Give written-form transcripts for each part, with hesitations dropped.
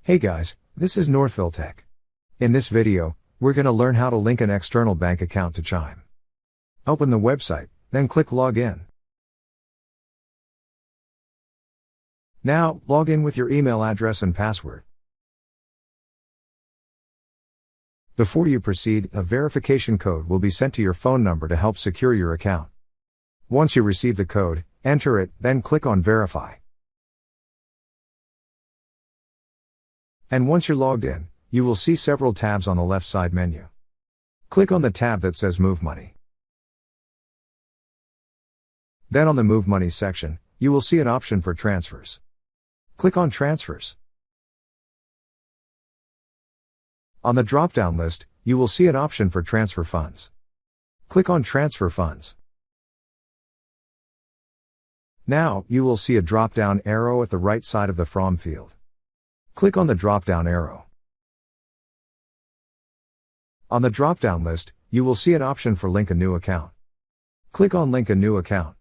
Hey guys, this is Northville Tech. In this video, we're going to learn how to link an external bank account to Chime. Open the website, then click Login. Now, log in with your email address and password. Before you proceed, a verification code will be sent to your phone number to help secure your account. Once you receive the code, enter it, then click on Verify. And once you're logged in, you will see several tabs on the left side menu. Click on the tab that says Move Money. Then on the Move Money section, you will see an option for transfers. Click on Transfers. On the drop-down list, you will see an option for Transfer Funds. Click on Transfer Funds. Now, you will see a drop-down arrow at the right side of the From field. Click on the drop-down arrow. On the drop-down list, you will see an option for Link a New Account. Click on Link a New Account.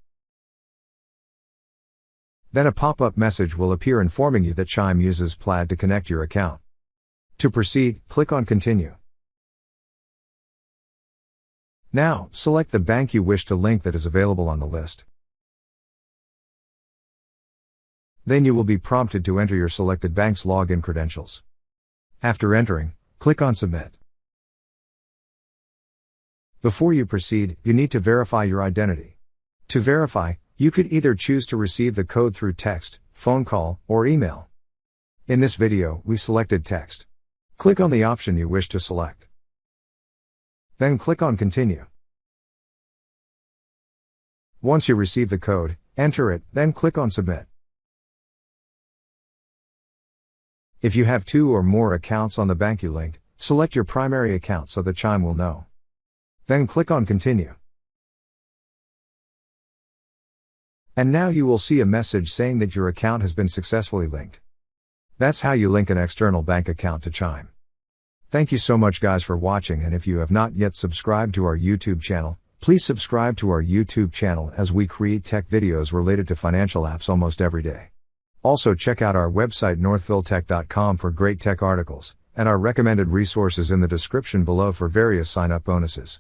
Then a pop-up message will appear informing you that Chime uses Plaid to connect your account. To proceed, click on Continue. Now, select the bank you wish to link that is available on the list. Then you will be prompted to enter your selected bank's login credentials. After entering, click on Submit. Before you proceed, you need to verify your identity. To verify, you could either choose to receive the code through text, phone call, or email. In this video, we selected text. Click on the option you wish to select. Then click on Continue. Once you receive the code, enter it, then click on Submit. If you have 2 or more accounts on the bank you linked, select your primary account so that Chime will know. Then click on Continue. And now you will see a message saying that your account has been successfully linked. That's how you link an external bank account to Chime. Thank you so much guys for watching, and if you have not yet subscribed to our YouTube channel, please subscribe to our YouTube channel as we create tech videos related to financial apps almost every day. Also check out our website northvilletech.com for great tech articles, and our recommended resources in the description below for various sign-up bonuses.